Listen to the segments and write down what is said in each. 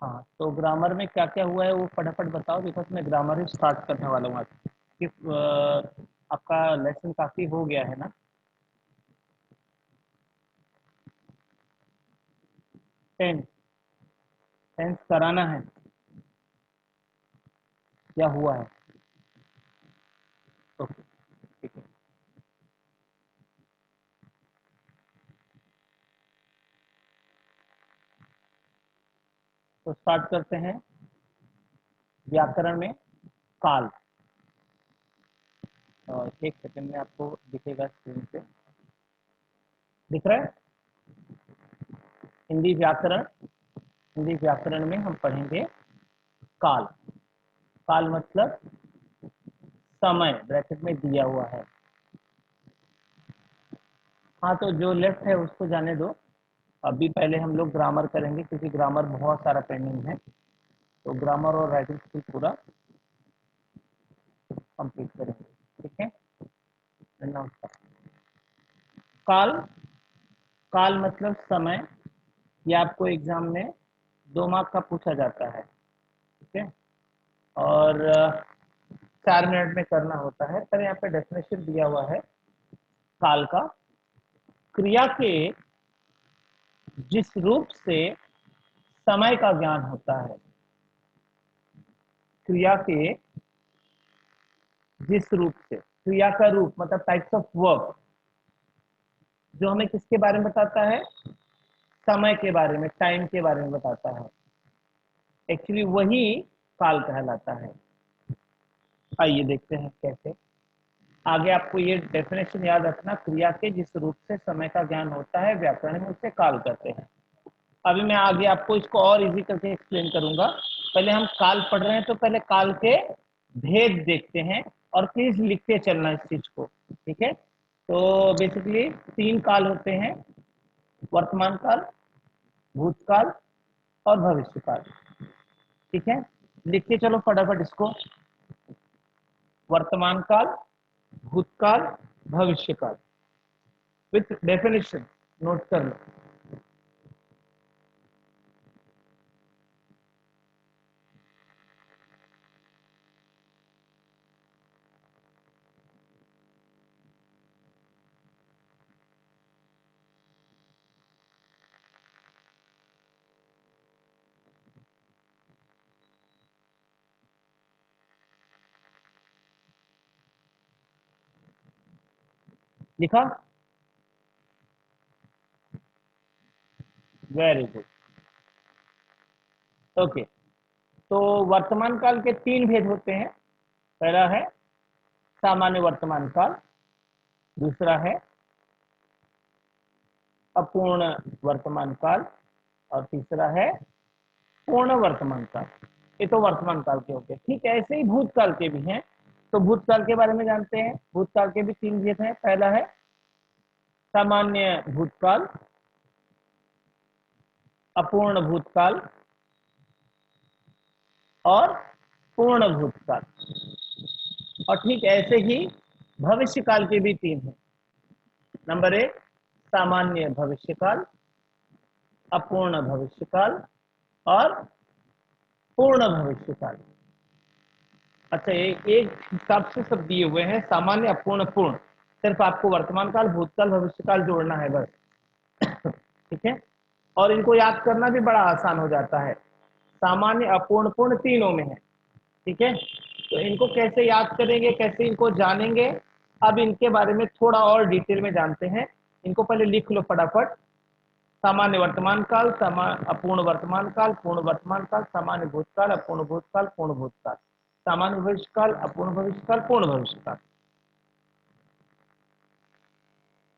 हाँ, तो ग्रामर में क्या क्या हुआ है वो फटाफट बताओ, बिकॉज मैं ग्रामर ही स्टार्ट करने वाला हूँ आज। कि आपका लेसन काफी हो गया है ना। टेंस, टेंस कराना है, क्या हुआ है? ओके, ठीक है। तो स्टार्ट करते हैं व्याकरण में काल। और एक सेकंड में आपको दिखेगा स्क्रीन पे, दिख रहा है? हिंदी व्याकरण, हिंदी व्याकरण में हम पढ़ेंगे काल। काल मतलब समय, ब्रैकेट में दिया हुआ है। हाँ, तो जो लेफ्ट है उसको जाने दो। अभी पहले हम लोग ग्रामर करेंगे, क्योंकि ग्रामर बहुत सारा पेंडिंग है। तो ग्रामर और राइटिंग स्किल पूरा कंप्लीट करेंगे, ठीक है। नमस्कार। काल, काल मतलब समय। ये आपको एग्जाम में 2 मार्क का पूछा जाता है, ठीक है। और 4 मिनट में करना होता है। पर यहाँ पे डेफिनेशन दिया हुआ है काल का, क्रिया के जिस रूप से समय का ज्ञान होता है। क्रिया के जिस रूप से, क्रिया का रूप मतलब टाइप्स ऑफ वर्क, जो हमें किसके बारे में बताता है? समय के बारे में, टाइम के बारे में बताता है। एक्चुअली वही काल कहलाता है। आइए देखते हैं कैसे। आगे आपको ये डेफिनेशन याद रखना, क्रिया के जिस रूप से समय का ज्ञान होता है व्याकरण में उसे काल कहते हैं। अभी मैं आगे आपको इसको और इजी करके एक्सप्लेन करूंगा। पहले हम काल पढ़ रहे हैं, तो पहले काल के भेद देखते हैं, और प्लीज लिखते चलना इस चीज को, ठीक है। तो बेसिकली 3 काल होते हैं, वर्तमान काल, भूतकाल और भविष्य काल, ठीक है। लिख के चलो फटाफट इसको। वर्तमान काल, भूतकाल, भविष्य काल, विथ डेफिनेशन नोट कर लो। लिखा? Very good. ओके, तो वर्तमान काल के 3 भेद होते हैं। पहला है सामान्य वर्तमान काल, दूसरा है अपूर्ण वर्तमान काल, और तीसरा है पूर्ण वर्तमान काल। ये तो वर्तमान काल के होते हैं, ठीक है। ऐसे ही भूतकाल के भी हैं। तो भूतकाल के बारे में जानते हैं। भूतकाल के भी 3 भेद हैं। पहला है सामान्य भूतकाल, अपूर्ण भूतकाल और पूर्ण भूतकाल। और ठीक ऐसे ही भविष्य काल के भी 3 हैं। नंबर 1 सामान्य भविष्य काल, अपूर्ण भविष्य काल और पूर्ण भविष्य काल। अच्छा, एक हिसाब से सब दिए हुए हैं, सामान्य, अपूर्ण, पूर्ण। सिर्फ आपको वर्तमान काल, भूतकाल, भविष्य काल जोड़ना है बस, ठीक है। और इनको याद करना भी बड़ा आसान हो जाता है। सामान्य, अपूर्ण, पूर्ण तीनों में है, ठीक है। तो इनको कैसे याद करेंगे, कैसे इनको जानेंगे, अब इनके बारे में थोड़ा और डिटेल में जानते हैं। इनको पहले लिख लो फटाफट। सामान्य वर्तमान काल, अपूर्ण वर्तमान काल, पूर्ण वर्तमान काल, सामान्य भूतकाल, अपूर्ण भूतकाल, पूर्ण भूतकाल, सामान्य भविष्य काल, अपूर्ण भविष्य काल, पूर्ण भविष्य काल।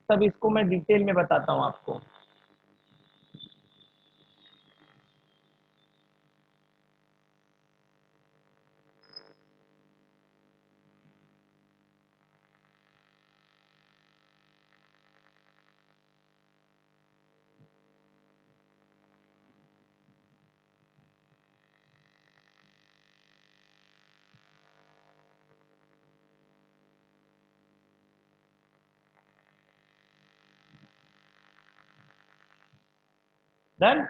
सब इसको मैं डिटेल में बताता हूं आपको। डन?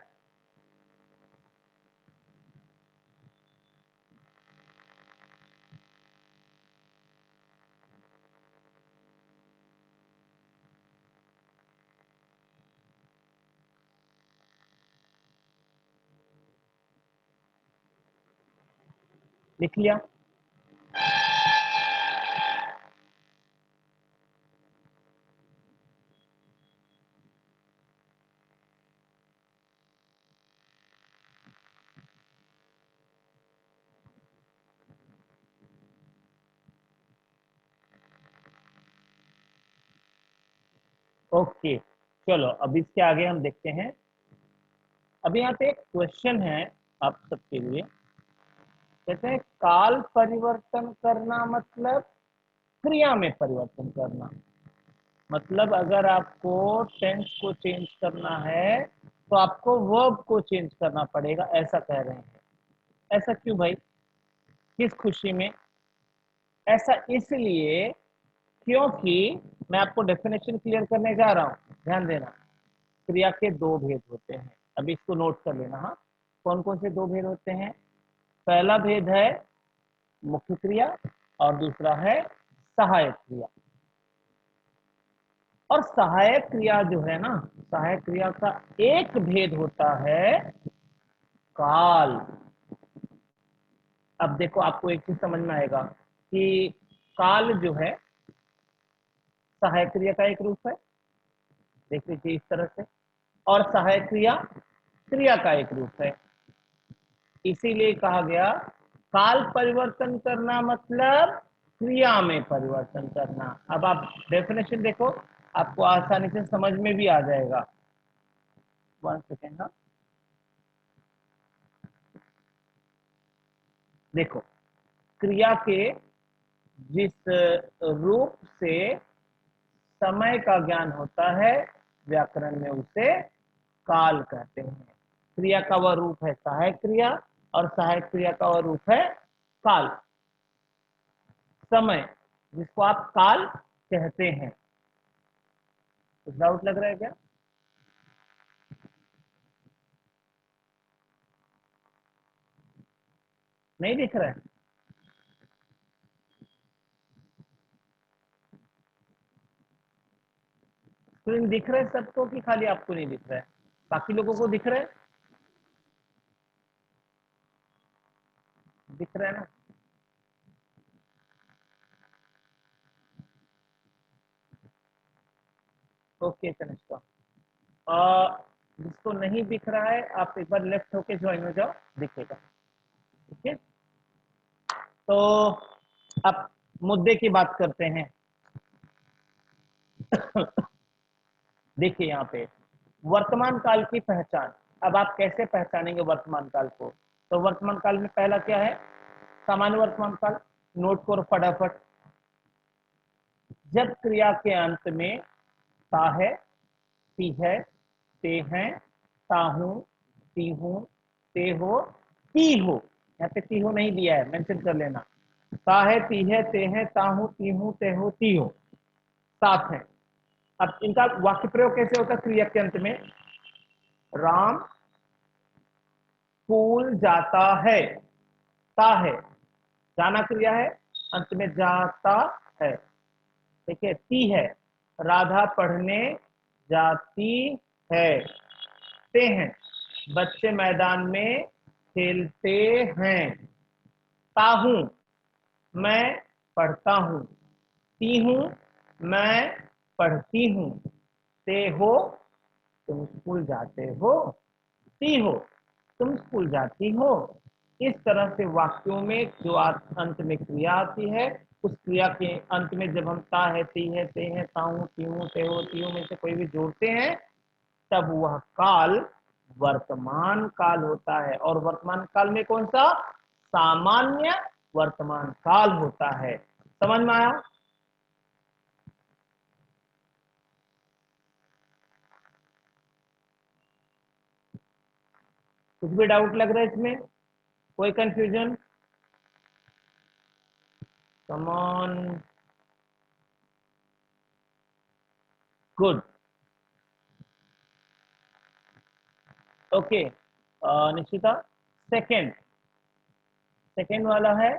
लिख लिया। ओके, चलो अब इसके आगे हम देखते हैं। अभी यहाँ पे एक क्वेश्चन है आप सबके लिए। कहते हैं काल परिवर्तन करना मतलब क्रिया में परिवर्तन करना। मतलब अगर आपको टेंस को चेंज करना है तो आपको वर्ब को चेंज करना पड़ेगा, ऐसा कह रहे हैं। ऐसा क्यों भाई, किस खुशी में? ऐसा इसलिए क्योंकि मैं आपको डेफिनेशन क्लियर करने जा रहा हूं, ध्यान देना। क्रिया के दो भेद होते हैं, अभी इसको नोट कर लेना। हाँ, कौन कौन से दो भेद होते हैं? पहला भेद है मुख्य क्रिया और दूसरा है सहायक क्रिया। और सहायक क्रिया जो है ना, सहायक क्रिया का एक भेद होता है काल। अब देखो, आपको एक चीज समझ में आएगा कि काल जो है सहायक क्रिया का एक रूप है, देख लीजिए इस तरह से। और सहायक क्रिया क्रिया का एक रूप है। इसीलिए कहा गया काल परिवर्तन करना मतलब क्रिया में परिवर्तन करना। अब आप डेफिनेशन देखो, आपको आसानी से समझ में भी आ जाएगा। 1 सेकेंड। हाँ, देखो, क्रिया के जिस रूप से समय का ज्ञान होता है, व्याकरण में उसे काल कहते हैं। क्रिया का वह रूप है सहायक क्रिया और सहायक क्रिया का वह रूप है काल। समय जिसको आप काल कहते हैं। कुछ डाउट लग रहा है क्या? नहीं दिख रहा है? स्क्रीन दिख रहा है सबको कि खाली आपको नहीं दिख रहा है? बाकी लोगों को दिख रहा है? दिख रहा है ना? ओके तनिष्का, जिसको नहीं दिख रहा है आप एक बार लेफ्ट होके ज्वाइन हो जाओ, दिखेगा। ठीक है, तो अब मुद्दे की बात करते हैं। देखिए यहाँ पे वर्तमान काल की पहचान। अब आप कैसे पहचानेंगे वर्तमान काल को? तो वर्तमान काल में पहला क्या है? सामान्य वर्तमान काल। नोट करो फटाफट। जब क्रिया के अंत में ता है, ती है, ते हैं, ताहू, तीहू, ते हो, ती हो। यहाँ पे ती हो नहीं दिया है, मेंशन कर लेना। ता है, ती है, ते हैं, ताहू, तीहू, ते हो, ती हो, सात है। अब इनका वाक्य प्रयोग कैसे होता है क्रिया के अंत में? राम स्कूल जाता है। ता है, जाना क्रिया है, अंत में जाता है। ठीक है, ती है, राधा पढ़ने जाती है। ते हैं, बच्चे मैदान में खेलते हैं। ताहू, मैं पढ़ता हूँ। ती हूँ, मैं पढ़ती हूँ। ते हो, तुम स्कूल जाते हो। ती हो, तुम स्कूल जाती हो। इस तरह से वाक्यों में जो अंत में क्रिया आती है, उस क्रिया के अंत में जब हम ता है, ती है, ते है, ताऊ, तीहू, ते हो, तीहू में से कोई भी जोड़ते हैं, तब वह काल वर्तमान काल होता है। और वर्तमान काल में कौन सा? सामान्य वर्तमान काल होता है। समझ में आया? कुछ भी डाउट लग रहा है इसमें? कोई confusion? Come on, good, okay. Nishchita, second, second वाला है।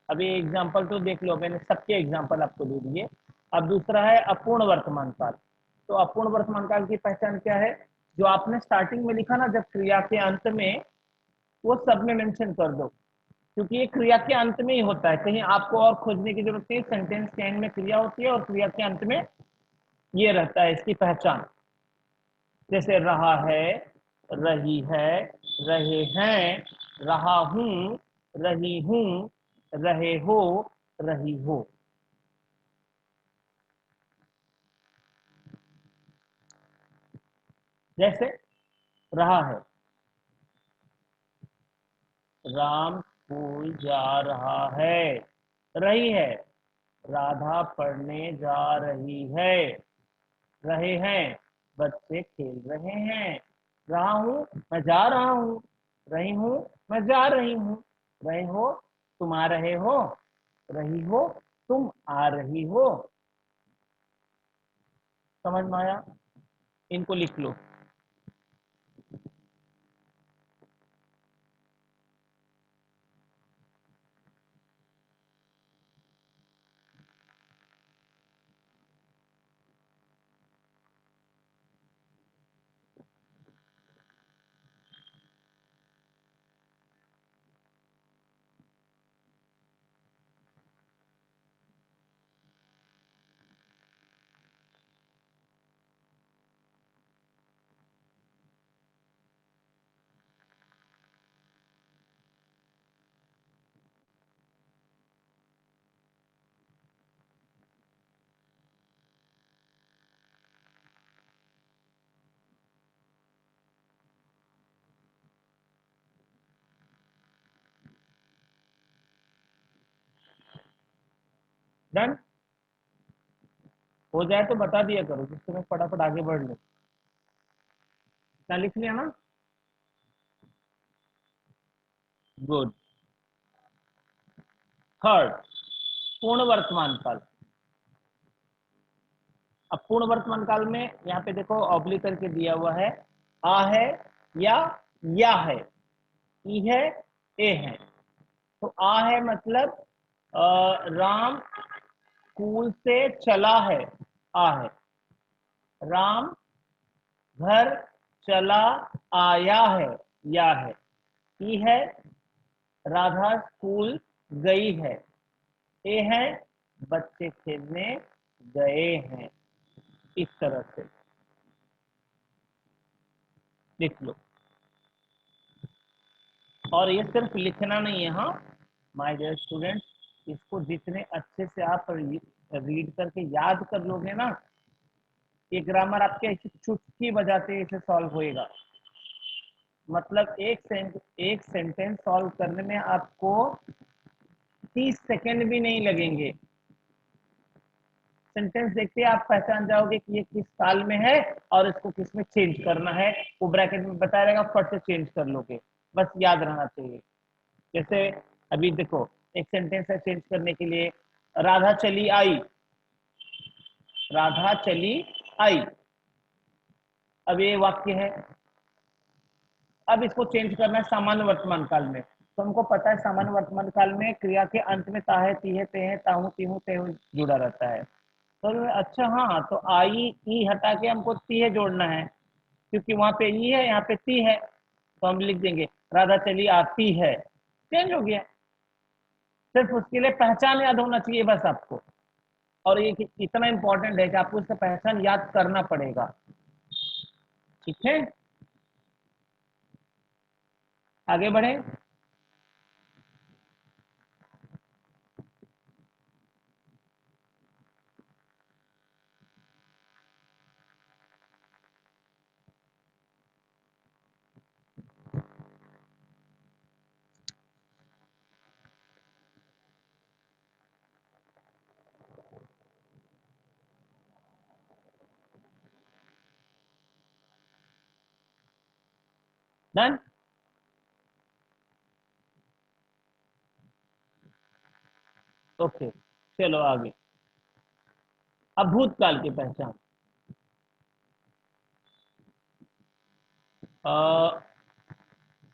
अभी एग्जांपल तो देख लो, मैंने सबके एग्जांपल आपको दे दिए। अब दूसरा है अपूर्ण वर्तमान काल। तो अपूर्ण वर्तमान काल की पहचान क्या है? जो आपने स्टार्टिंग में लिखा ना, जब क्रिया के अंत में, वो सब में मेंशन कर दो। क्योंकि ये क्रिया के अंत में ही होता है, कहीं आपको और खोजने की जरूरत नहीं। सेंटेंस के एंड में क्रिया होती है और क्रिया के अंत में ये रहता है इसकी पहचान। जैसे रहा है, रही है, रहे हैं, रहा हूं, रही हूं, रहे हो, रही हो। जैसे रहा है, राम स्कूल जा रहा है। रही है, राधा पढ़ने जा रही है। रहे हैं, बच्चे खेल रहे हैं। रहा हूं, मैं जा रहा हूं। रही हूं, मैं जा रही हूं। रहे हो, तुम आ रहे हो। रही हो, तुम आ रही हो। समझ में आया? इनको लिख लो। डन हो जाए तो बता दिया करो, जिससे मैं फटाफट आगे बढ़ लूं। क्या लिख लिया ना? गुड। थर्ड, पूर्ण वर्तमान काल। अब पूर्ण वर्तमान काल में यहाँ पे देखो ऑब्लिक करके दिया हुआ है, आ है या है, ई है, ए है। तो आ है मतलब राम स्कूल से चला है, आ है। राम घर चला आया है, या है। ई है, राधा स्कूल गई है। ए है, बच्चे खेलने गए हैं। इस तरह से लिख लो। और ये सिर्फ लिखना नहीं है, हाँ माय डियर स्टूडेंट, इसको जितने अच्छे से आप रीड करके याद कर लोगे ना, ये ग्रामर आपके ऐसी चुटकी बजाते इसे सॉल्व होएगा। मतलब एक सेंटेंस सॉल्व करने में आपको 30 सेकेंड भी नहीं लगेंगे। सेंटेंस देखते आप पहचान जाओगे कि ये किस काल में है और इसको किस में चेंज करना है। वो ब्रैकेट में बताया रहेगा, फट से चेंज कर लोगे, बस याद रहना चाहिए। जैसे अभी देखो, एक सेंटेंस है चेंज करने के लिए, राधा चली आई। राधा चली आई, अब ये वाक्य है। अब इसको चेंज करना है सामान्य वर्तमान काल में। तो हमको पता है सामान्य वर्तमान काल में क्रिया के अंत में ता है, ती है, ते है, ताहू, तीहू, तेहू जुड़ा रहता है। तो अच्छा हाँ, तो आई ई हटा के हमको ती है जोड़ना है, क्योंकि वहां पे ई है, यहाँ पे ती है। तो हम लिख देंगे राधा चली आती है। चेंज हो गया। सिर्फ उसके लिए पहचान याद होना चाहिए बस आपको। और ये इतना इंपॉर्टेंट है कि आपको इसका पहचान याद करना पड़ेगा। ठीक है, आगे बढ़े। डन। ओके, चलो आगे। अब भूतकाल की पहचान।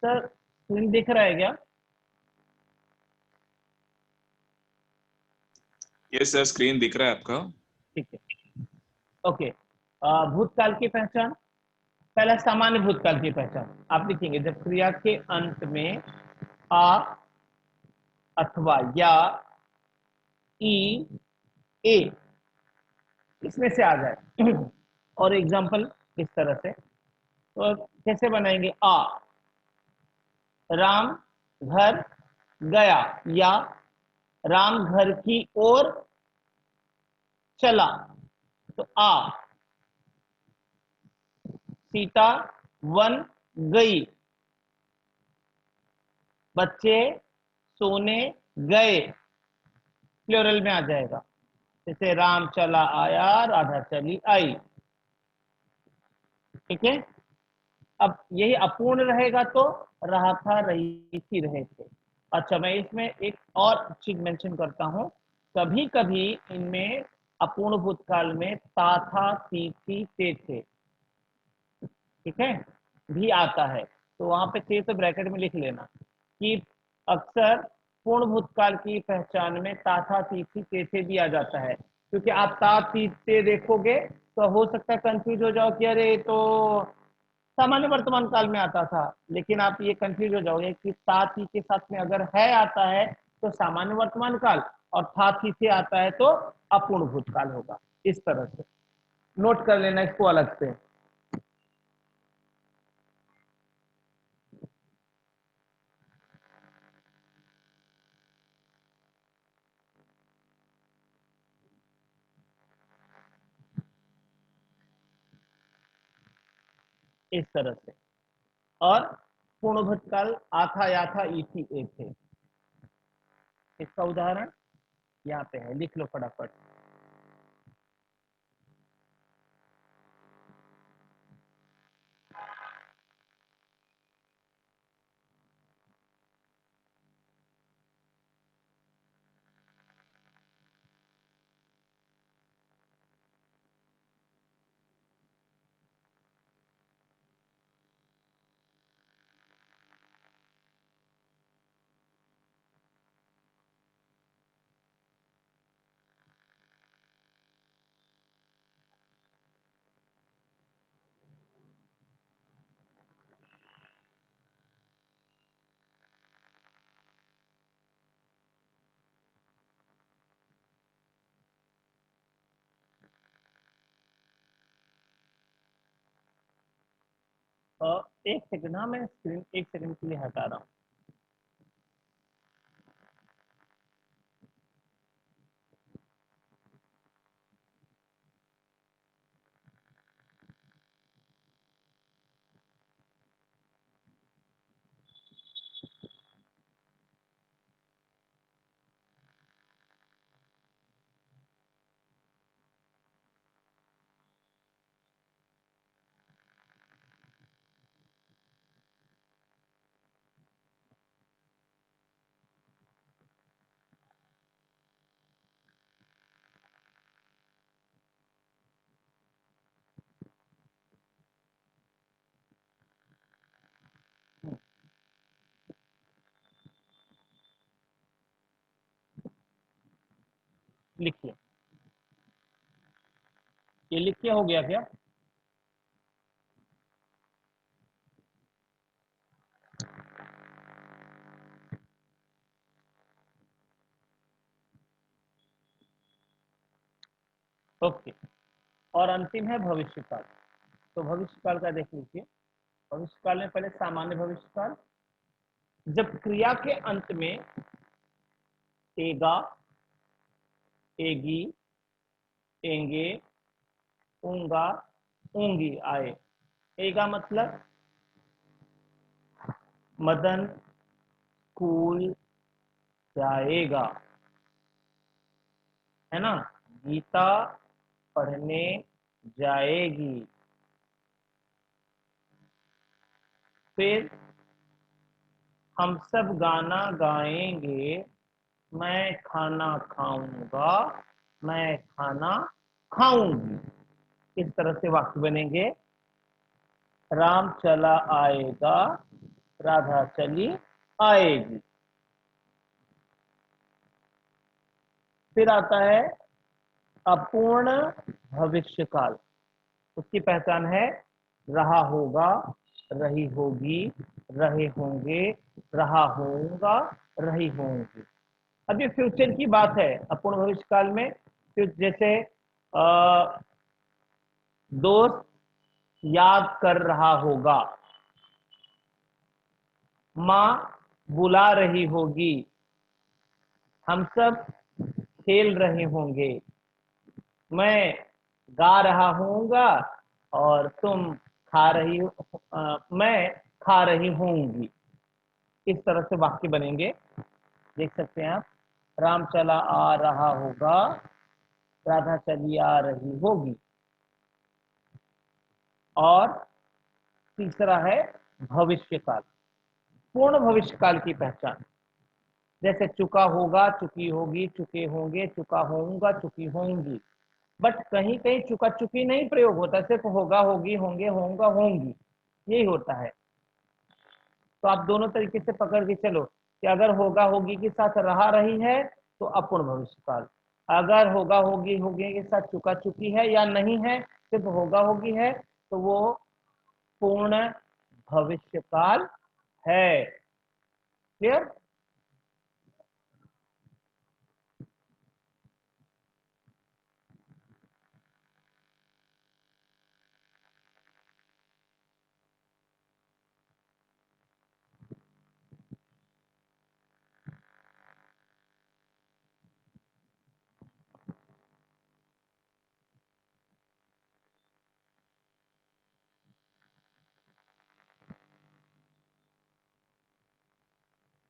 सर स्क्रीन दिख रहा है क्या? यस सर, स्क्रीन दिख रहा है आपका। ठीक है, ओके। भूतकाल की पहचान, पहला सामान्य भूतकाल की पहचान आप लिखेंगे जब क्रिया के अंत में आ अथवा या ई ए इसमें से आ जाए। और एग्जांपल इस तरह से तो कैसे बनाएंगे? आ राम घर गया या राम घर की ओर चला, तो आ सीता वन गई, बच्चे सोने गए, प्लूरल में आ जाएगा। जैसे राम चला आया, राधा चली आई। ठीक है। अब यही अपूर्ण रहेगा तो रहा था रही थी रहे थे। अच्छा, मैं इसमें एक और चीज मेंशन करता हूं। कभी कभी इनमें अपूर्ण भूतकाल में ता था ती थी ते थे, ठीक है, भी आता है। तो वहां पे थे तो ब्रैकेट में लिख लेना कि अक्सर पूर्ण भूतकाल की पहचान में ता था ती थी ते थे भी आ जाता है। क्योंकि आप ता ती ते देखोगे तो हो सकता है कंफ्यूज हो जाओ कि अरे तो सामान्य वर्तमान काल में आता था, लेकिन आप ये कंफ्यूज हो जाओगे कि ता थी के साथ में अगर है आता है तो सामान्य वर्तमान काल, और था थी से आता है तो अपूर्ण भूतकाल होगा। इस तरह से नोट कर लेना इसको अलग से। इस तरह से। और पूर्ण भूतकाल आथा या था ई थी ए थे। इसका उदाहरण यहाँ पे है, लिख लो फटाफट। और एक सेकंड, हाँ मैं स्क्रीन एक सेकंड के लिए हटा रहा हूँ। लिखिए, ये लिख के हो गया क्या? ओके। और अंतिम है भविष्यकाल। तो भविष्यकाल का देख लीजिए। भविष्यकाल में पहले सामान्य भविष्यकाल, जब क्रिया के अंत में एगा, एगी, एंगे, ऊंगा, ऊंगी आए। एगा मतलब मदन स्कूल जाएगा, है ना। गीता पढ़ने जाएगी। फिर हम सब गाना गाएंगे, मैं खाना खाऊंगा, मैं खाना खाऊंगी। इस तरह से वाक्य बनेंगे। राम चला आएगा, राधा चली आएगी। फिर आता है अपूर्ण भविष्यकाल। उसकी पहचान है रहा होगा, रही होगी, रहे होंगे, रहा होऊंगा, रही होंगी। अब ये फ्यूचर की बात है। अपूर्ण भविष्य काल में जैसे दोस्त याद कर रहा होगा, माँ बुला रही होगी, हम सब खेल रहे होंगे, मैं गा रहा हूँगा और तुम खा रही मैं खा रही होंगी। इस तरह से वाक्य बनेंगे, देख सकते हैं आप। राम चला आ रहा होगा, राधा चली आ रही होगी। और तीसरा है भविष्य काल, पूर्ण भविष्य काल की पहचान। जैसे चुका होगा, चुकी होगी, चुके होंगे, चुका होऊंगा, चुकी होंगी। बट कहीं कहीं चुका चुकी नहीं प्रयोग होता, सिर्फ होगा, होगी, होंगे, होऊंगा, होंगी, यही होता है। तो आप दोनों तरीके से पकड़ के चलो कि अगर होगा होगी के साथ रहा रही है तो अपूर्ण भविष्य काल, अगर होगा होगी होगी के साथ चुका चुकी है या नहीं है, सिर्फ होगा होगी है, तो वो पूर्ण भविष्य काल है। क्लियर?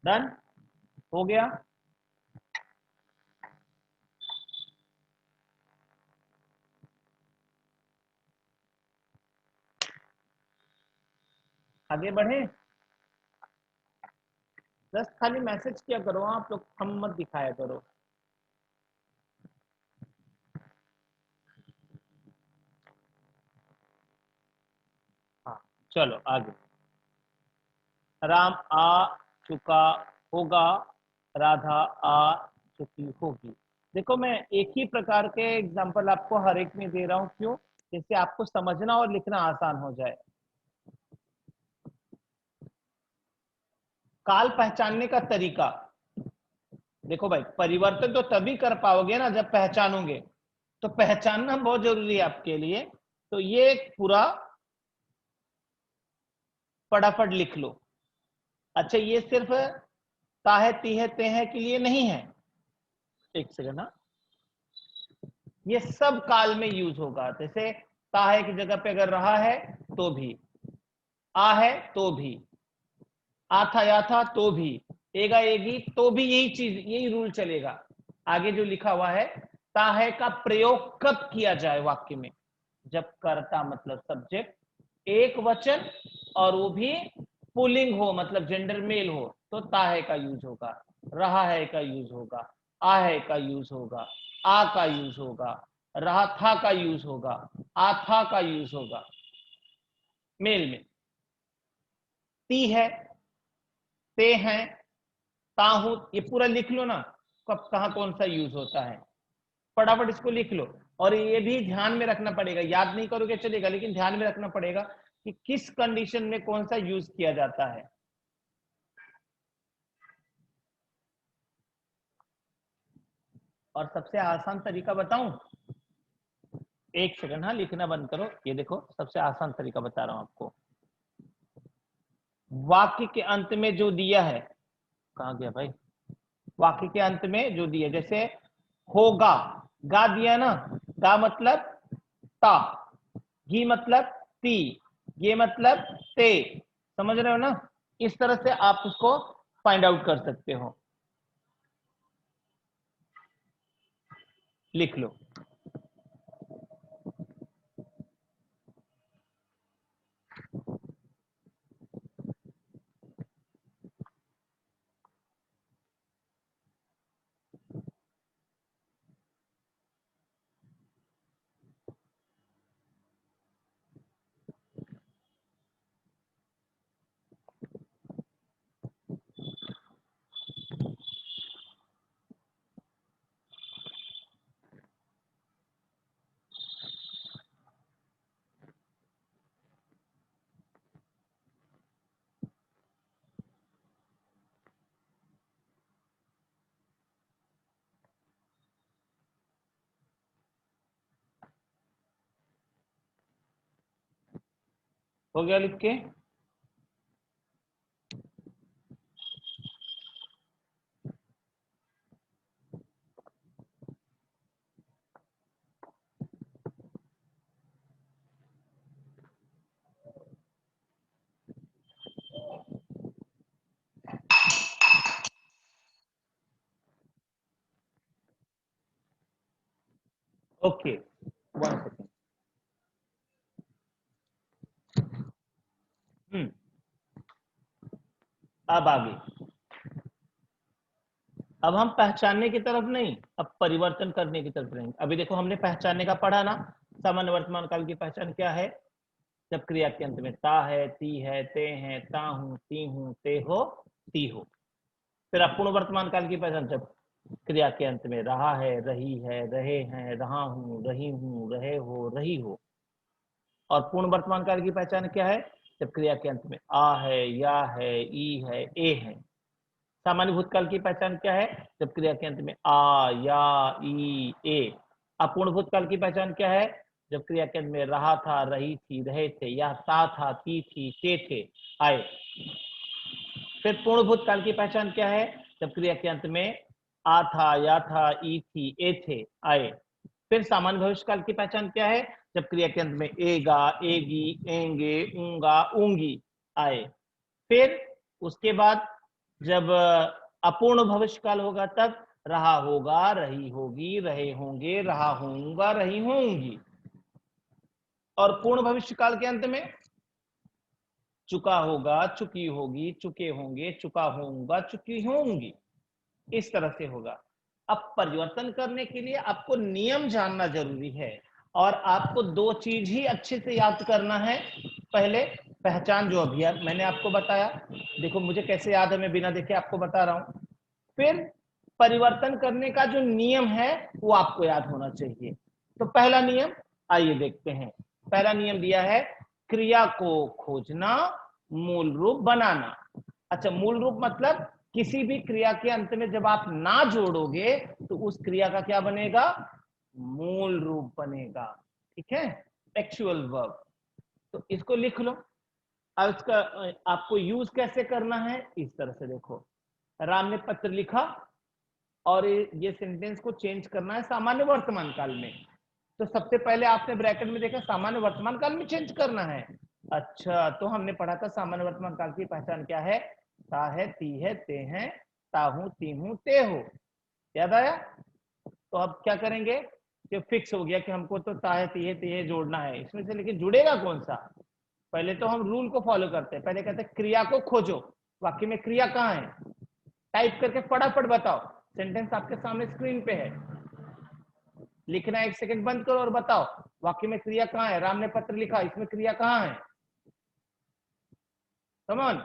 डन हो गया। आगे बढ़े। बस खाली मैसेज किया करो, आप लोग हम मत दिखाया करो। हाँ, चलो आगे। राम आ चुका होगा, राधा आ चुकी होगी। देखो मैं एक ही प्रकार के एग्जांपल आपको हर एक में दे रहा हूं, क्यों? जिससे आपको समझना और लिखना आसान हो जाए। काल पहचानने का तरीका देखो भाई, परिवर्तन तो तभी कर पाओगे ना जब पहचानोगे, तो पहचानना बहुत जरूरी है आपके लिए। तो ये एक पूरा फटाफट लिख लो। अच्छा, ये सिर्फ ताहे तीहे तेहे के लिए नहीं है, एक सेकंड ना, ये सब काल में यूज होगा। जैसे ताहे की जगह पे अगर रहा है तो भी, आ है तो भी, आ था या था तो भी, एगा एगी तो भी, यही चीज यही रूल चलेगा। आगे जो लिखा हुआ है, ताहे का प्रयोग कब किया जाए वाक्य में? जब कर्ता मतलब सब्जेक्ट एक वचन और वो भी पुलिंग हो, मतलब जेंडर मेल हो, तो ताहे का यूज होगा, रहा है का यूज होगा, आ है का यूज होगा, आ का यूज होगा, रहा था का यूज होगा, आ था का यूज होगा मेल में। ती है, ते हैं, ताहू, ये पूरा लिख लो ना, कब कहां कौन सा यूज होता है, फटाफट इसको लिख लो। और ये भी ध्यान में रखना पड़ेगा, याद नहीं करोगे चलेगा, लेकिन ध्यान में रखना पड़ेगा कि किस कंडीशन में कौन सा यूज किया जाता है। और सबसे आसान तरीका बताऊं? एक सेकंड, हाँ लिखना बंद करो। ये देखो सबसे आसान तरीका बता रहा हूं आपको। वाक्य के अंत में जो दिया है, कहां गया भाई, वाक्य के अंत में जो दिया, जैसे होगा, गा दिया ना, गा मतलब ता, घी मतलब ती, ये मतलब ते, समझ रहे हो ना? इस तरह से आप उसको फाइंड आउट कर सकते हो। लिख लो। हो गया लिख के? Okay, 1 second. अब आगे, अब हम पहचानने की तरफ नहीं, अब परिवर्तन करने की तरफ रहेंगे। अभी देखो हमने पहचानने का पढ़ा ना, सामान्य वर्तमान काल की पहचान क्या है? जब क्रिया के अंत में ता है, ती है, ते हैं, ता हूं, ती हूं, ते हो, ती हो। फिर अपूर्ण वर्तमान काल की पहचान, जब क्रिया के अंत में रहा है, रही है, रहे हैं, रहा हूं, रही हूं, रहे हो, रही हो। और पूर्ण वर्तमान काल की पहचान क्या है? जब क्रिया के अंत में आ है, या है, ई है, ए है। सामान्य भूतकाल की पहचान क्या है? जब क्रिया के अंत में आ, या, ई, ए। अपूर्ण भूतकाल की पहचान क्या है? जब क्रिया के अंत में रहा था, रही थी, रहे थे, या ता था, ती थी, ते थे, आए। फिर पूर्ण भूतकाल की पहचान क्या है? जब क्रिया के अंत में आ था, या था, ई थी, ए थे, आए। फिर सामान्य भविष्य काल की पहचान क्या है? जब क्रिया के अंत में एगा, एगी, एंगे, ऊंगा, ऊंगी आए। फिर उसके बाद जब अपूर्ण भविष्य काल होगा तब रहा होगा, रही होगी, रहे होंगे, रहा होऊंगा, रही होंगी। और पूर्ण भविष्य काल के अंत में चुका होगा, चुकी होगी, चुके होंगे, चुका होऊंगा, चुकी होंगी। इस तरह से होगा। अब परिवर्तन करने के लिए आपको नियम जानना जरूरी है, और आपको 2 चीज ही अच्छे से याद करना है। पहले पहचान, जो अभी मैंने आपको बताया, देखो मुझे कैसे याद है, मैं बिना देखे आपको बता रहा हूं। फिर परिवर्तन करने का जो नियम है वो आपको याद होना चाहिए। तो पहला नियम आइए देखते हैं। पहला नियम दिया है, क्रिया को खोजना, मूल रूप बनाना। अच्छा, मूल रूप मतलब किसी भी क्रिया के अंत में जब आप ना जोड़ोगे तो उस क्रिया का क्या बनेगा? मूल रूप बनेगा। ठीक है, एक्चुअल वर्ब। तो इसको लिख लो। अब इसका आपको यूज कैसे करना है, इस तरह से देखो। राम ने पत्र लिखा, और ये सेंटेंस को चेंज करना है सामान्य वर्तमान काल में। तो सबसे पहले आपने ब्रैकेट में देखा सामान्य वर्तमान काल में चेंज करना है। अच्छा, तो हमने पढ़ा था सामान्य वर्तमान काल की पहचान क्या है? ता है, ती है, ते हैं, ता हूं, ती हूं, ते हो। याद आया? तो अब क्या करेंगे कि फिक्स हो गया कि हमको तो ता है, ती है, ते है जोड़ना है इसमें से, लेकिन जुड़ेगा कौन सा? पहले तो हम रूल को फॉलो करते हैं। पहले कहते हैं क्रिया को खोजो। वाक्य में क्रिया कहाँ है? टाइप करके फटाफट बताओ। सेंटेंस आपके सामने स्क्रीन पे है, लिखना 1 सेकंड बंद करो और बताओ वाक्य में क्रिया कहाँ है? राम ने पत्र लिखा, इसमें क्रिया कहाँ है? Come on.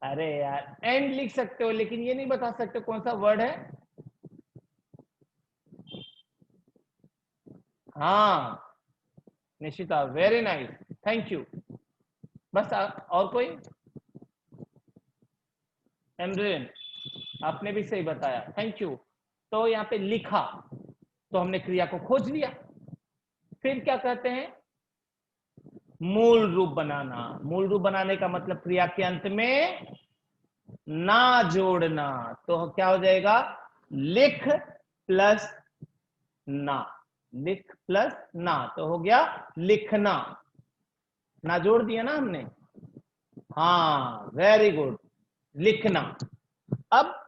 अरे यार, एंड लिख सकते हो लेकिन ये नहीं बता सकते कौन सा वर्ड है। हाँ, Nishita, very nice, thank you. बस और कोई? एमरेन, आपने भी सही बताया, थैंक यू। तो यहाँ पे लिखा, तो हमने क्रिया को खोज लिया। फिर क्या कहते हैं? मूल रूप बनाना। मूल रूप बनाने का मतलब क्रिया के अंत में ना जोड़ना। तो क्या हो जाएगा? लिख प्लस ना। लिख प्लस ना, तो हो गया लिखना। ना जोड़ दिया ना हमने। हाँ, वेरी गुड, लिखना। अब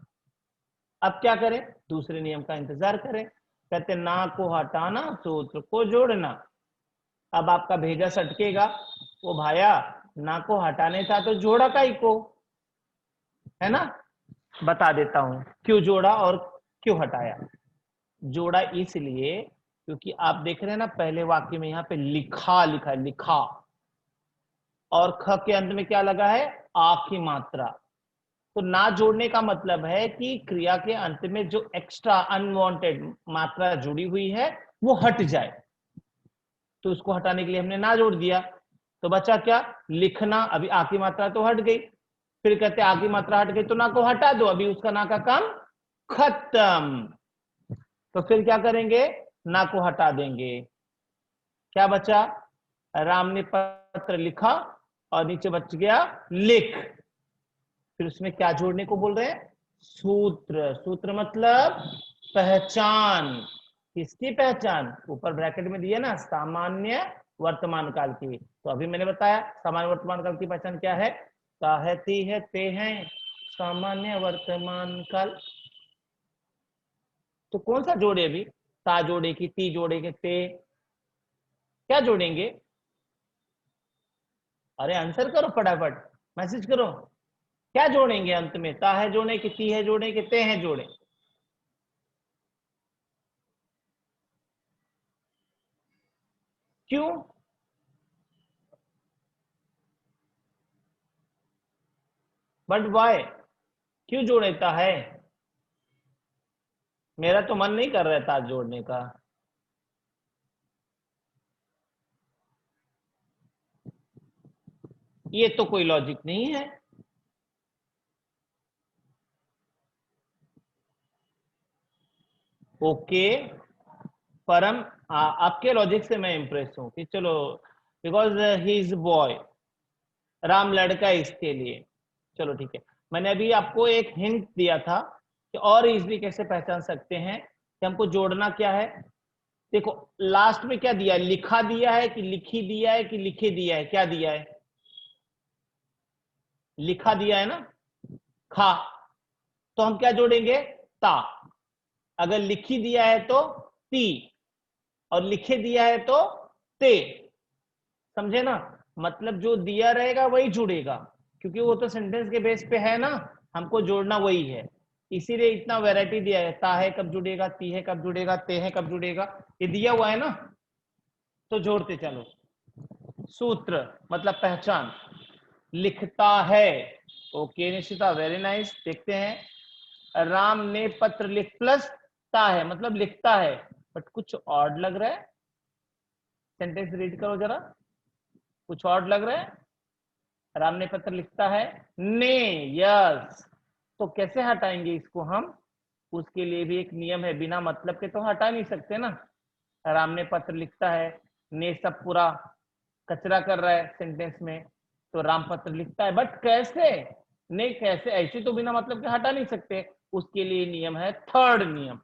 क्या करें? दूसरे नियम का इंतजार करें। कहते ना को हटाना, सूत्र को जोड़ना। अब आपका भेजा सटकेगा, वो भाया ना को हटाने था तो जोड़ा का ही को, है ना? बता देता हूं क्यों जोड़ा और क्यों हटाया। जोड़ा इसलिए क्योंकि आप देख रहे हैं ना, पहले वाक्य में यहाँ पे लिखा लिखा है, लिखा, और ख के अंत में क्या लगा है? आ की मात्रा। तो ना जोड़ने का मतलब है कि क्रिया के अंत में जो एक्स्ट्रा अनवांटेड मात्रा जुड़ी हुई है वो हट जाए। तो उसको हटाने के लिए हमने ना जोड़ दिया, तो बचा क्या? लिखना। अभी आ की मात्रा तो हट गई। फिर कहते आ की मात्रा हट गई तो ना को हटा दो, अभी उसका ना का काम खत्म। तो फिर क्या करेंगे? ना को हटा देंगे। क्या बचा? राम ने पत्र लिखा और नीचे बच गया लिख। फिर उसमें क्या जोड़ने को बोल रहे हैं? सूत्र। सूत्र मतलब पहचान। किसकी पहचान? ऊपर ब्रैकेट में दिया ना, सामान्य वर्तमान काल की। तो अभी मैंने बताया सामान्य वर्तमान काल की पहचान क्या है? ता है, ती है, ते हैं, सामान्य वर्तमान काल। तो कौन सा जोड़े अभी? ता जोड़े कि ती जोड़े कि ते? क्या जोड़ेंगे? अरे आंसर करो फटाफट, मैसेज करो। क्या जोड़ेंगे अंत में? ता है जोड़े कि ती है जोड़े कि ते हैं जोड़े? क्यों? But why? क्यों जोड़ता है? मेरा तो मन नहीं कर रहा था जोड़ने का। ये तो कोई लॉजिक नहीं है। ओके, परम आपके लॉजिक से मैं इंप्रेस हूं कि चलो, because he is boy, Ram लड़का है इसके लिए। चलो ठीक है। मैंने अभी आपको एक हिंट दिया था कि और इजली कैसे पहचान सकते हैं कि हमको जोड़ना क्या है। देखो लास्ट में क्या दिया है? लिखा दिया है कि लिखी दिया है कि लिखे दिया है? क्या दिया है? लिखा दिया है ना, खा। तो हम क्या जोड़ेंगे? ता। अगर लिखी दिया है तो ती, और लिखे दिया है तो ते। समझे ना? मतलब जो दिया रहेगा वही जुड़ेगा, क्योंकि वो तो सेंटेंस के बेस पे है ना, हमको जोड़ना वही है। इसीलिए इतना वैरायटी दिया है। ता है कब जुड़ेगा, ती है कब जुड़ेगा, ते है कब जुड़ेगा, ये दिया हुआ है ना। तो जोड़ते चलो। सूत्र मतलब पहचान। लिखता है। Okay Nishchita, very nice. देखते हैं। राम ने पत्र लिख प्लस ता है मतलब लिखता है, बट कुछ ऑड लग रहा है। सेंटेंस रीड करो जरा, कुछ ऑड लग रहा है। राम ने पत्र लिखता है, ने, यस। तो कैसे हटाएंगे इसको हम? उसके लिए भी एक नियम है, बिना मतलब के तो हटा नहीं सकते ना। राम ने पत्र लिखता है, ने सब पूरा कचरा कर रहा है सेंटेंस में, तो राम पत्र लिखता है, बट कैसे? ने कैसे? ऐसे तो बिना मतलब के हटा नहीं सकते। उसके लिए नियम है, थर्ड नियम।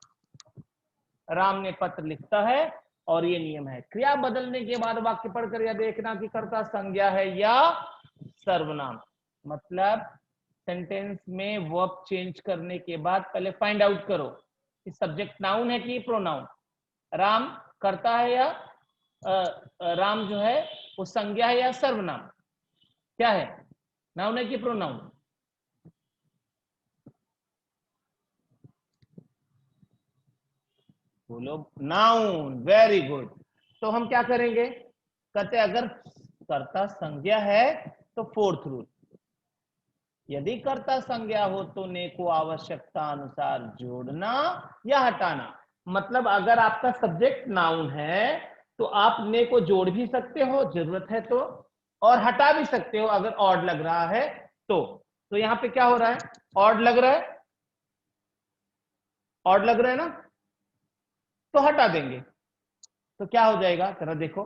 राम ने पत्र लिखता है, और ये नियम है, क्रिया बदलने के बाद वाक्य पढ़कर यह देखना कि कर्ता संज्ञा है या सर्वनाम। मतलब सेंटेंस में वर्ब चेंज करने के बाद पहले फाइंड आउट करो कि सब्जेक्ट नाउन है कि प्रोनाउन। राम करता है या राम जो है वो संज्ञा है या सर्वनाम? क्या है? नाउन है कि प्रोनाउन? बोलो नाउन। Very good. तो हम क्या करेंगे? कहते अगर कर्ता संज्ञा है तो फोर्थ रूल, यदि कर्ता संज्ञा हो तो ने को आवश्यकता अनुसार जोड़ना या हटाना। मतलब अगर आपका सब्जेक्ट नाउन है तो आप ने को जोड़ भी सकते हो जरूरत है तो, और हटा भी सकते हो अगर ऑड लग रहा है तो यहां पे क्या हो रहा है? ऑड लग रहा है, ऑड लग रहा है ना, तो हटा देंगे। तो क्या हो जाएगा जरा देखो,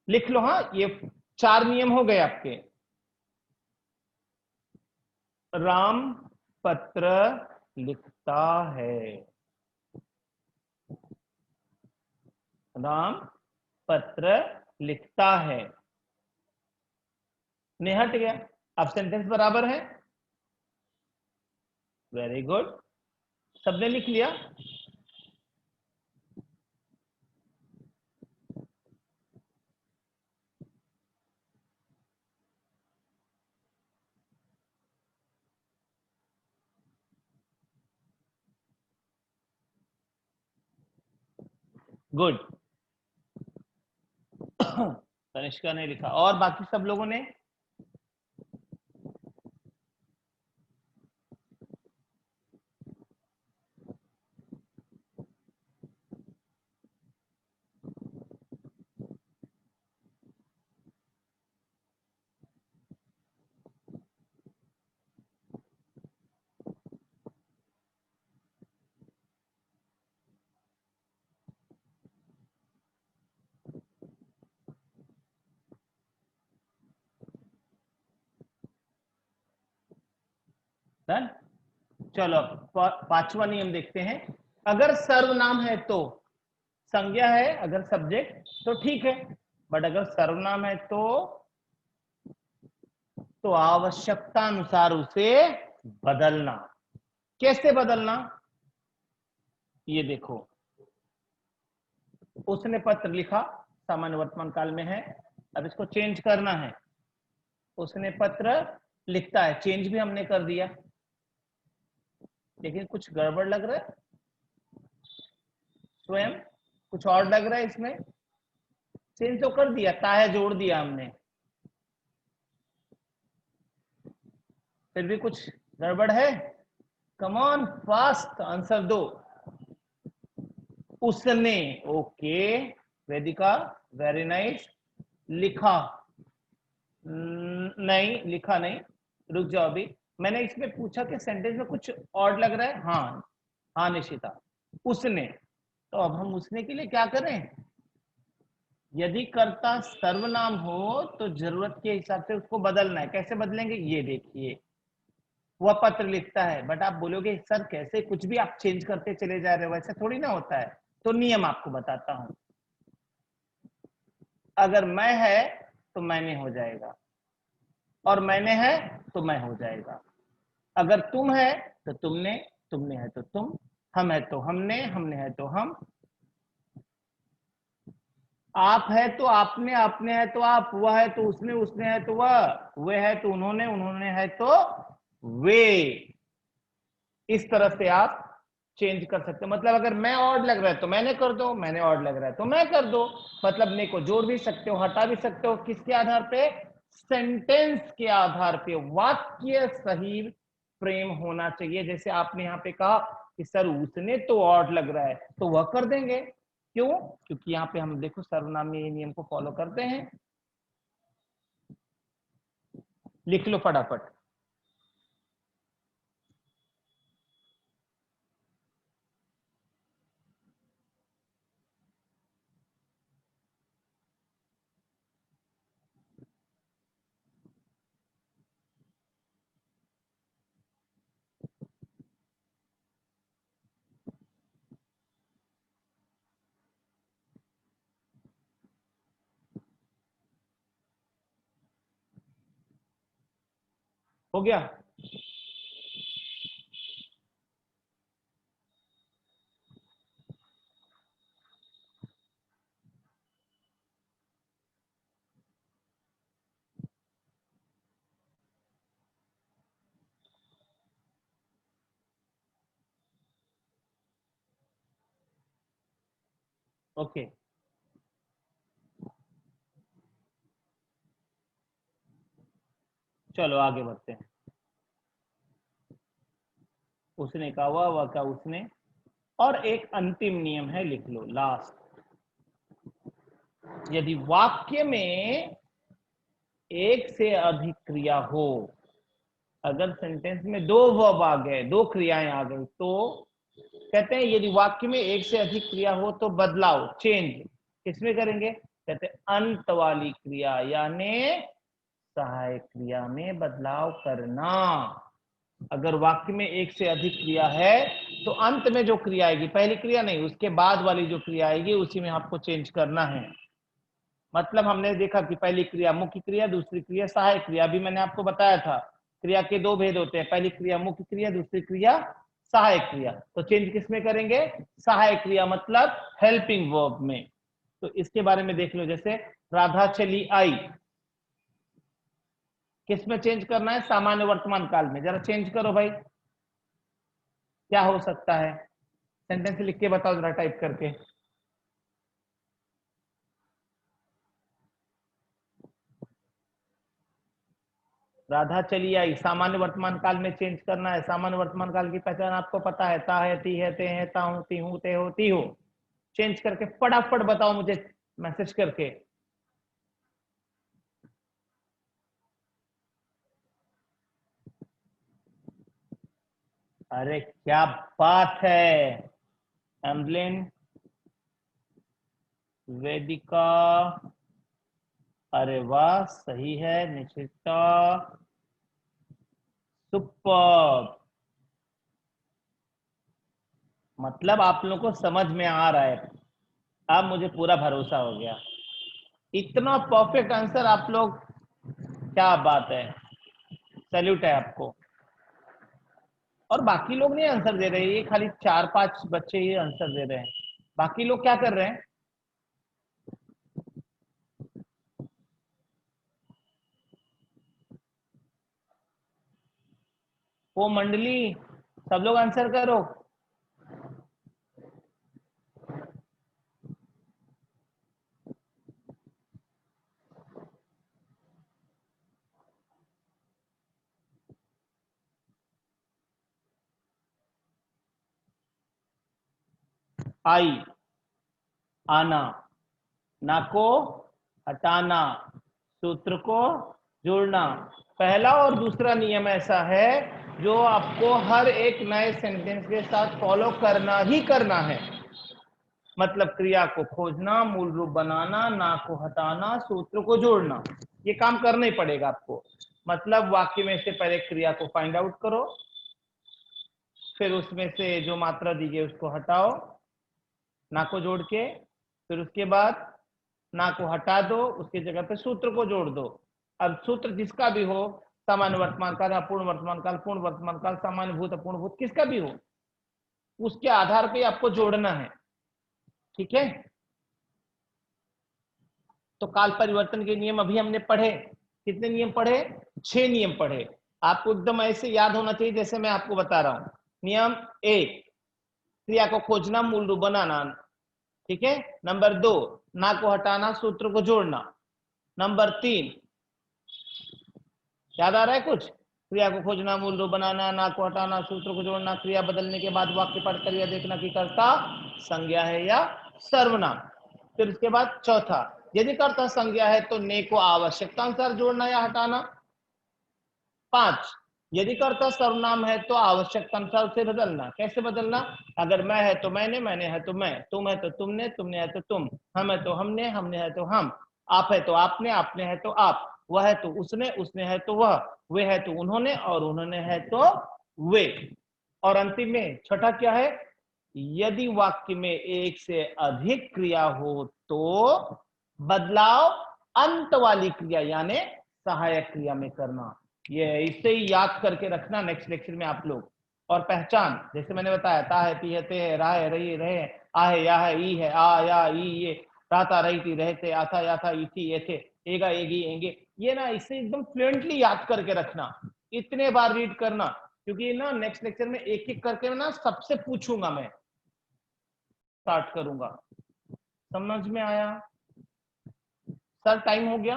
लिख लो। हाँ, ये 4 नियम हो गए आपके। राम पत्र लिखता है, राम पत्र लिखता है, ने हट गया। अब सेंटेंस बराबर है। वेरी गुड, सबने लिख लिया। गुड। तनिष्का ने लिखा, और बाकी सब लोगों ने? डन। चलो पांचवा नियम देखते हैं। अगर सर्वनाम है तो, संज्ञा है अगर सब्जेक्ट तो ठीक है, बट अगर सर्वनाम है तो आवश्यकता अनुसार उसे बदलना। कैसे बदलना, ये देखो, उसने पत्र लिखा, सामान्य वर्तमान काल में है, अब इसको चेंज करना है। उसने पत्र लिखता है, चेंज भी हमने कर दिया, लेकिन कुछ गड़बड़ लग रहा है, स्वयं कुछ और लग रहा है इसमें। चेंज तो कर दिया, ताया जोड़ दिया हमने, फिर भी कुछ गड़बड़ है। कम ऑन फास्ट आंसर दो। उसने, ओके वेदिका, वेरी नाइस। लिखा, नहीं लिखा नहीं, रुक जाओ अभी। मैंने इसमें पूछा कि सेंटेंस में कुछ और लग रहा है। हाँ हाँ निशिता, उसने। तो अब हम उसने के लिए क्या करें, यदि कर्ता सर्वनाम हो तो जरूरत के हिसाब से उसको बदलना है। कैसे बदलेंगे, ये देखिए, वह पत्र लिखता है, बट आप बोलोगे सर कैसे, कुछ भी आप चेंज करते चले जा रहे हो, वैसे थोड़ी ना होता है। तो नियम आपको बताता हूं। अगर मैं है तो मैंने हो जाएगा, और मैंने है तो मैं हो जाएगा। अगर तुम है तो तुमने, तुमने है तो तुम, हम है तो हमने, हमने है तो हम, आप है तो आपने, आपने है तो आप, वह है तो उसने, उसने है तो वह, वे है तो उन्होंने, उन्होंने है तो वे। इस तरह से आप चेंज कर सकते हो। मतलब अगर मैं ऑड लग रहा है तो मैंने कर दो, मैंने ऑड लग रहा है तो मैं कर दो। मतलब ने को जोड़ भी सकते हो, हटा भी सकते हो। किसके आधार पे, सेंटेंस के आधार पे। वाक्य सही प्रेम होना चाहिए। जैसे आपने यहाँ पे कहा कि सर उसने तो ऑड लग रहा है, तो वह कर देंगे। क्यों, क्योंकि यहाँ पे हम देखो सर्वनाम में ये नियम को फॉलो करते हैं। लिख लो फटाफट। हो गया, ओके। चलो आगे बढ़ते हैं। उसने कहा, वह का उसने। और एक अंतिम नियम है, लिख लो लास्ट। यदि वाक्य में एक से अधिक क्रिया हो, अगर सेंटेंस में दो वर्ब आ गए, दो क्रियाएं आ गई, तो कहते हैं यदि वाक्य में एक से अधिक क्रिया हो तो बदलाव, चेंज किसमें करेंगे, कहते हैं अंत वाली क्रिया यानी सहायक क्रिया में बदलाव करना। अगर वाक्य में एक से अधिक क्रिया है तो अंत में जो क्रिया आएगी, पहली क्रिया नहीं, उसके बाद वाली जो क्रिया आएगी उसी में आपको चेंज करना है। मतलब हमने देखा कि पहली क्रिया मुख्य क्रिया, दूसरी क्रिया सहायक क्रिया। अभी मैंने आपको बताया था क्रिया के दो भेद होते हैं, पहली क्रिया मुख्य क्रिया, दूसरी क्रिया सहायक क्रिया। तो चेंज किस में करेंगे, सहायक क्रिया मतलब हेल्पिंग वर्ब में। तो इसके बारे में देख लो, जैसे राधा चली आई, किस में चेंज करना है, सामान्य वर्तमान काल में। जरा चेंज करो भाई, क्या हो सकता है, सेंटेंस लिख के बताओ जरा टाइप करके। राधा चली आई, सामान्य वर्तमान काल में चेंज करना है। सामान्य वर्तमान काल की पहचान आपको पता है, ता है, ती है, ते हैं, ता हूं, ती हूं, ते हो, ती हो। चेंज करके फटाफट बताओ मुझे मैसेज करके। अरे क्या बात है, एम्बलिन, वेदिका, अरे वाह सही है, निश्चिता, सुपर। मतलब आप लोगों को समझ में आ रहा है, अब मुझे पूरा भरोसा हो गया। इतना परफेक्ट आंसर आप लोग, क्या बात है, सैल्यूट है आपको। और बाकी लोग नहीं आंसर दे रहे, ये खाली 4-5 बच्चे ही आंसर दे रहे हैं, बाकी लोग क्या कर रहे हैं? वो मंडली, सब लोग आंसर करो। आई, आना, ना को हटाना, सूत्र को जोड़ना। पहला और दूसरा नियम ऐसा है जो आपको हर एक नए सेंटेंस के साथ फॉलो करना ही करना है। मतलब क्रिया को खोजना, मूल रूप बनाना, ना को हटाना, सूत्र को जोड़ना, ये काम करना ही पड़ेगा आपको। मतलब वाक्य में से पहले क्रिया को फाइंड आउट करो, फिर उसमें से जो मात्रा दी गई उसको हटाओ ना को जोड़ के, फिर उसके बाद ना को हटा दो, उसकी जगह पे सूत्र को जोड़ दो। अब सूत्र जिसका भी हो, सामान्य वर्तमान काल, अपूर्ण वर्तमान काल, पूर्ण वर्तमान काल, सामान्य भूत, अपूर्ण भूत, किसका भी हो, उसके आधार पे आपको जोड़ना है। ठीक है, तो काल परिवर्तन के नियम अभी हमने पढ़े। कितने नियम पढ़े? 6 नियम पढ़े। आपको एकदम ऐसे याद होना चाहिए जैसे मैं आपको बता रहा हूं। नियम 1, क्रिया को खोजना, मूल रूप बनाना। ठीक है। नंबर 2, ना को हटाना, सूत्र को जोड़ना। नंबर 3, याद आ रहा है कुछ? क्रिया को खोजना, मूल रूप बनाना, ना को हटाना, सूत्र को जोड़ना, क्रिया बदलने के बाद वाक्य पढ़कर यह देखना कि कर्ता संज्ञा है या सर्वनाम। फिर उसके बाद चौथा, यदि कर्ता संज्ञा है तो ने को आवश्यकता अनुसार जोड़ना या हटाना। 5, यदि कर्ता सर्वनाम है तो आवश्यकता अनुसार उसे बदलना। कैसे बदलना? अगर मैं है तो मैंने, मैंने है तो मैं, तुम है तो तुमने, तुमने है तो तुम, हम है तो हमने, हमने है तो हम, आप है तो आपने, आपने है तो आप, वह है तो उसने, उसने है तो वह, वे है तो उन्होंने, और उन्होंने है तो वे। और अंतिम में छठा क्या है? यदि वाक्य में एक से अधिक क्रिया हो तो बदलाव अंत वाली क्रिया यानी सहायक क्रिया में करना। ये इसे ही याद करके रखना नेक्स्ट लेक्चर में आप लोग। और पहचान, जैसे मैंने बताया, ता है, पी है, ते है, रा है, रही रहे, आ है, या है, ई है, आ या ई ये, राता रही थी, रहते, आता या था, ई थी, ये थे, एगा एगी एंगे, ये ना इसे एकदम फ्लुएंटली याद करके रखना, इतने बार रीड करना, क्योंकि ना नेक्स्ट लेक्चर में एक एक करके ना सबसे पूछूंगा मैं, स्टार्ट करूंगा। समझ में आया? सर टाइम हो गया।